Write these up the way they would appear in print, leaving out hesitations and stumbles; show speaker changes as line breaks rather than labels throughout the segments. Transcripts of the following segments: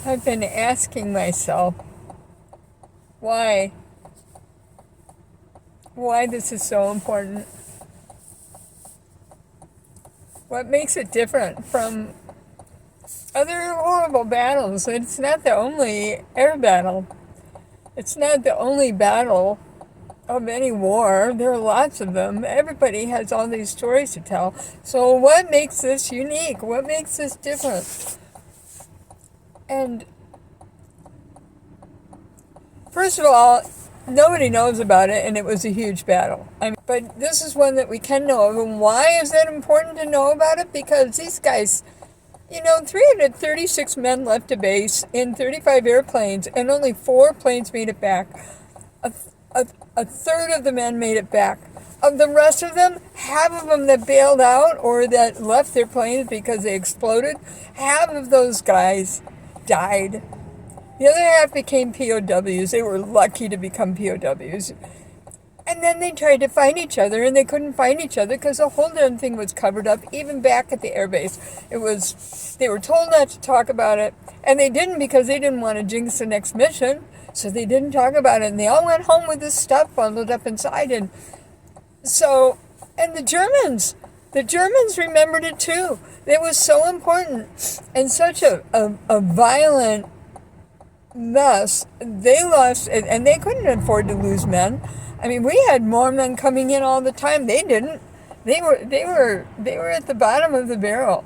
I've been asking myself why this is so important. What makes it different from other horrible battles? It's not the only air battle. It's not the only battle of any war. There are lots of them. Everybody has all these stories to tell. So what makes this unique? What makes this different? And first of all, nobody knows about it, and it was a huge battle. But this is one that we can know of. And why is that important to know about it? Because these guys, 336 men left a base in 35 airplanes, and only 4 planes made it back. A third of the men made it back. Of the rest of them, half of them that bailed out or that left their planes because they exploded, half of those guys died. The other half became POWs. They were lucky to become POWs. And then they tried to find each other, and they couldn't find each other because the whole damn thing was covered up, even back at the airbase. They were told not to talk about it, and they didn't because they didn't want to jinx the next mission, so they didn't talk about it, and they all went home with this stuff bundled up inside. And the Germans remembered it too. It was so important and such a violent mess. They lost, and they couldn't afford to lose men. I mean, we had more men coming in all the time. They didn't. They were at the bottom of the barrel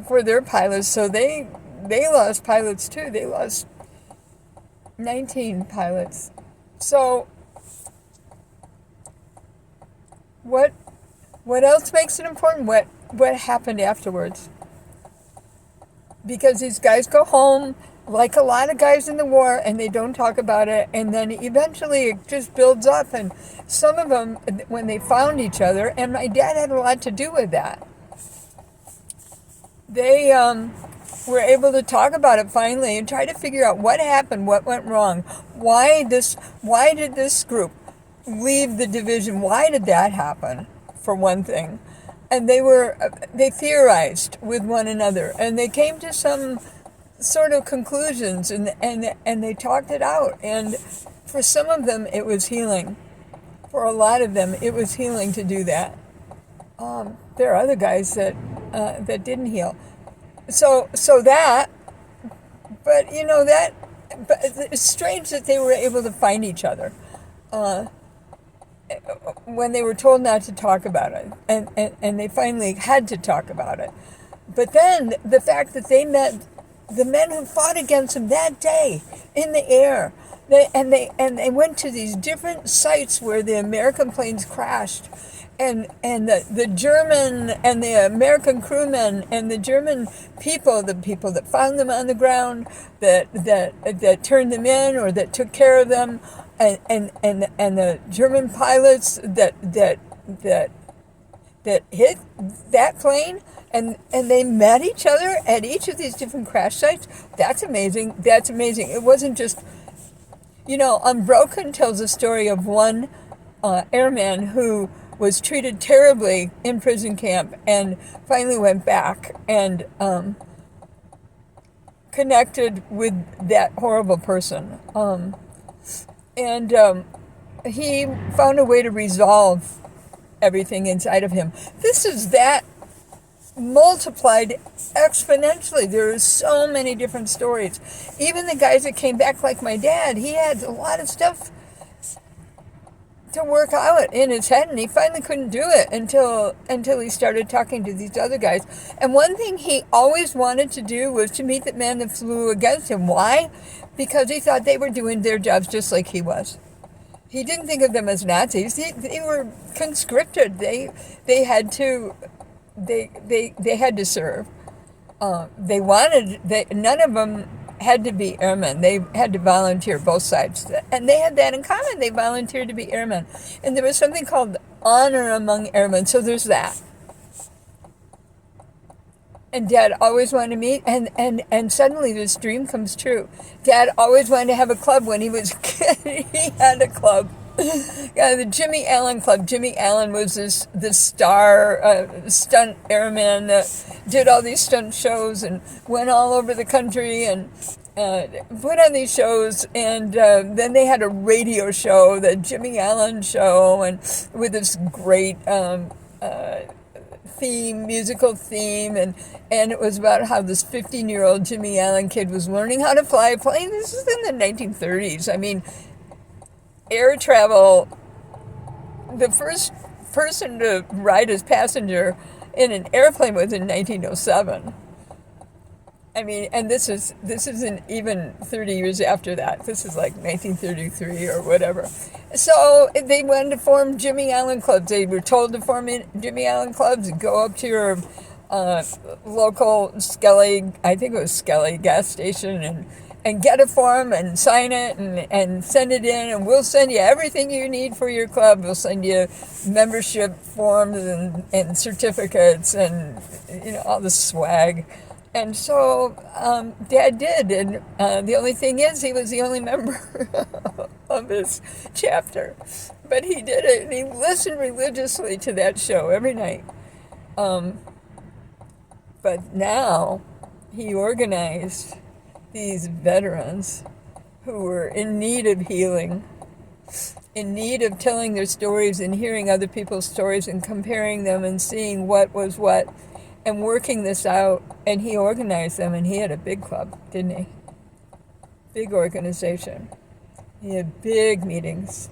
for their pilots. So they lost pilots too. They lost 19 pilots. So what else makes it important? What happened afterwards? Because these guys go home, like a lot of guys in the war, and they don't talk about it, and then eventually it just builds up. And some of them, when they found each other, and my dad had a lot to do with that, they were able to talk about it finally and try to figure out what happened, what went wrong, why did this group leave the division, why did that happen, for one thing. And they theorized with one another, and they came to some sort of conclusions, and they talked it out. And for some of them, it was healing. For a lot of them, it was healing to do that. There are other guys that didn't heal. So that, but but it's strange that they were able to find each other when they were told not to talk about it, and they finally had to talk about it. But then the fact that they met the men who fought against them that day in the air, they went to these different sites where the American planes crashed, and the German and the American crewmen and the German people, the people that found them on the ground, that turned them in or that took care of them, and the German pilots that hit that plane. And they met each other at each of these different crash sites. That's amazing. That's amazing. It wasn't just, Unbroken tells the story of one airman who was treated terribly in prison camp and finally went back and connected with that horrible person. He found a way to resolve everything inside of him. This is that multiplied exponentially. There are so many different stories. Even the guys that came back, like my dad, he had a lot of stuff to work out in his head, and he finally couldn't do it until he started talking to these other guys. And one thing he always wanted to do was to meet the men that flew against him. Why? Because he thought they were doing their jobs just like he was. He didn't think of them as Nazis. They were conscripted. They had to serve. None of them had to be airmen. They had to volunteer, both sides. And they had that in common. They volunteered to be airmen. And there was something called honor among airmen. So there's that. And Dad always wanted to meet, and suddenly this dream comes true. Dad always wanted to have a club when he was a kid. He had a club. Yeah, the Jimmy Allen Club. Jimmy Allen was this star stunt airman that did all these stunt shows and went all over the country and put on these shows. And then they had a radio show, the Jimmy Allen Show, and with this great musical theme, and it was about how this 15-year-old Jimmy Allen kid was learning how to fly a plane. This is in the 1930s. I mean, air travel, the first person to ride as passenger in an airplane was in 1907. I mean, and this isn't even 30 years after that. This is like 1933 or whatever. So they wanted to form Jimmy Allen clubs. They were told to form Jimmy Allen clubs and go up to your local Skelly, I think it was Skelly gas station, and get a form and sign it and send it in, and we'll send you everything you need for your club. We'll send you membership forms and certificates and all the swag. And so Dad did, and the only thing is he was the only member of his chapter. But he did it, and he listened religiously to that show every night. But now he organized these veterans who were in need of healing, in need of telling their stories and hearing other people's stories and comparing them and seeing what was what and working this out. And he organized them, and he had a big club, didn't he? Big organization. He had big meetings,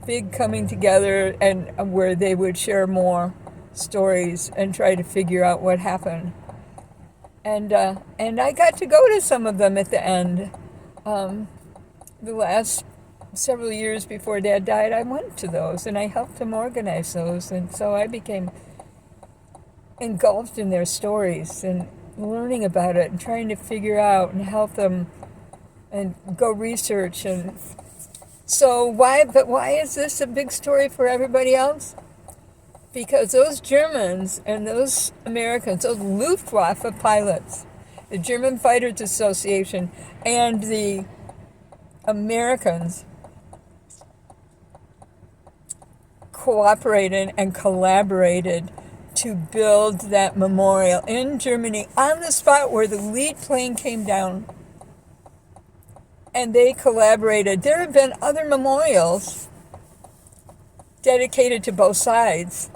big coming together, and where they would share more stories and try to figure out what happened. And I got to go to some of them at the end. The last several years before Dad died, I went to those, and I helped him organize those. And so I became engulfed in their stories and learning about it and trying to figure out and help them and go research. And so why is this a big story for everybody else? Because those Germans and those Americans, those Luftwaffe pilots, the German Fighters Association and the Americans cooperated and collaborated to build that memorial in Germany on the spot where the lead plane came down. And they collaborated. There have been other memorials dedicated to both sides,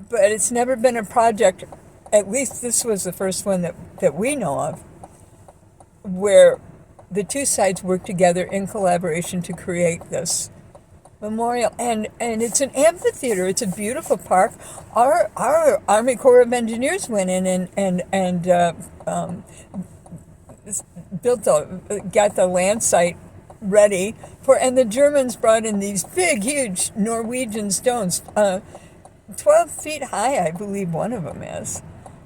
but it's never been a project, at least this was the first one that we know of, where the two sides worked together in collaboration to create this memorial. And it's an amphitheater. It's a beautiful park. Our Army Corps of Engineers went in and got the land site ready for, and the Germans brought in these big, huge Norwegian stones, 12 feet high, I believe one of them is.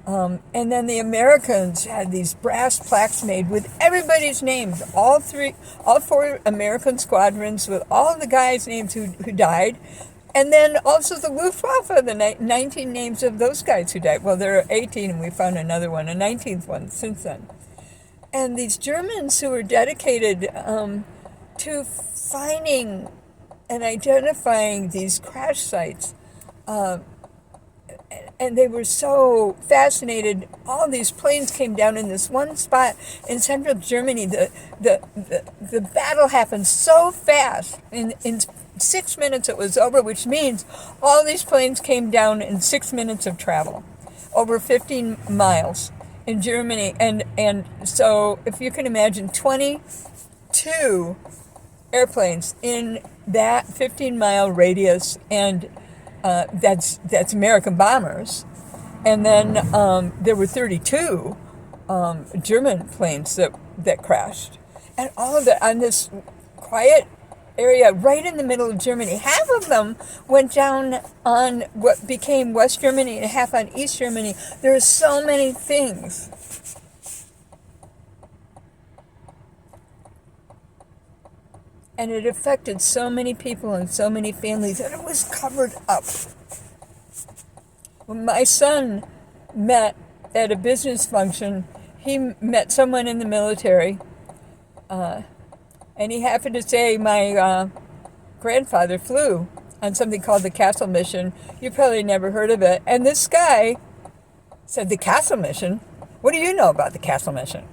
And then the Americans had these brass plaques made with everybody's names, all four American squadrons with all the guys' names who died. And then also the Luftwaffe, the 19 names of those guys who died. Well, there are 18, and we found another one, a 19th one since then. And these Germans who were dedicated to finding and identifying these crash sites, and they were so fascinated. All these planes came down in this one spot in central Germany. The battle happened so fast. In 6 minutes it was over, which means all these planes came down in 6 minutes of travel, over 15 miles in Germany. And so if you can imagine 22 airplanes in that 15-mile radius, and that's American bombers. And then there were 32 German planes that crashed. And all of that on this quiet area right in the middle of Germany. Half of them went down on what became West Germany and half on East Germany. There are so many things. And it affected so many people and so many families, and it was covered up. When my son met at a business function, he met someone in the military, and And he happened to say my grandfather flew on something called the Castle Mission. You probably never heard of it. And this guy said, the Castle Mission? What do you know about the Castle Mission?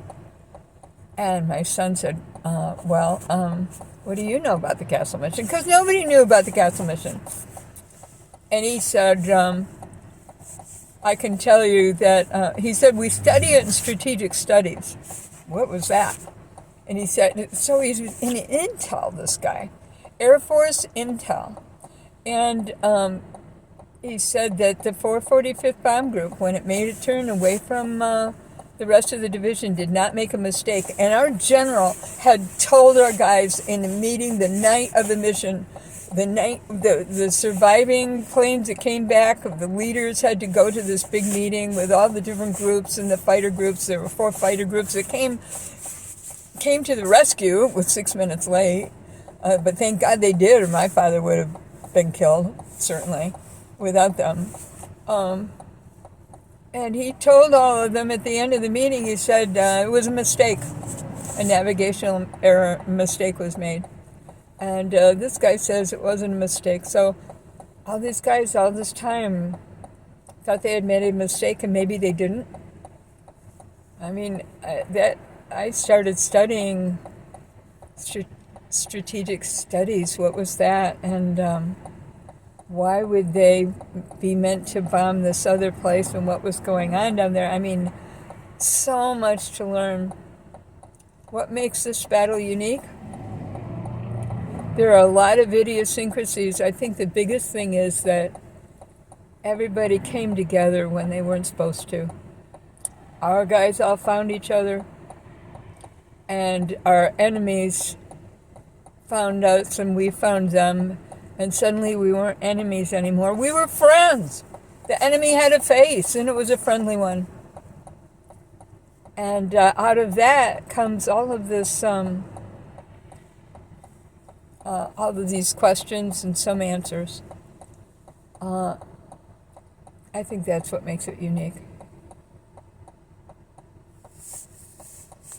And my son said, what do you know about the Castle Mission? Because nobody knew about the Castle Mission. And he said, I can tell you that, he said, we study it in strategic studies. What was that? And he said, so he's in Intel, this guy, Air Force Intel. And he said that the 445th Bomb Group, when it made a turn away from the rest of the division, did not make a mistake. And our general had told our guys in the meeting the night of the mission, the surviving planes that came back, the leaders had to go to this big meeting with all the different groups and the fighter groups. There were 4 fighter groups that came to the rescue. It was 6 minutes late, but thank God they did, or my father would have been killed, certainly, without them. And he told all of them at the end of the meeting, he said it was a mistake. A navigational error mistake was made. And this guy says it wasn't a mistake. So all these guys all this time thought they had made a mistake, and maybe they didn't. I mean, I started studying strategic studies. What was that? And why would they be meant to bomb this other place, and what was going on down there? I mean, so much to learn. What makes this battle unique? There are a lot of idiosyncrasies. I think the biggest thing is that everybody came together when they weren't supposed to. Our guys all found each other, and our enemies found us, and we found them, and suddenly we weren't enemies anymore. We were friends. The enemy had a face, and it was a friendly one. And out of that comes all of this, all of these questions and some answers. I think that's what makes it unique.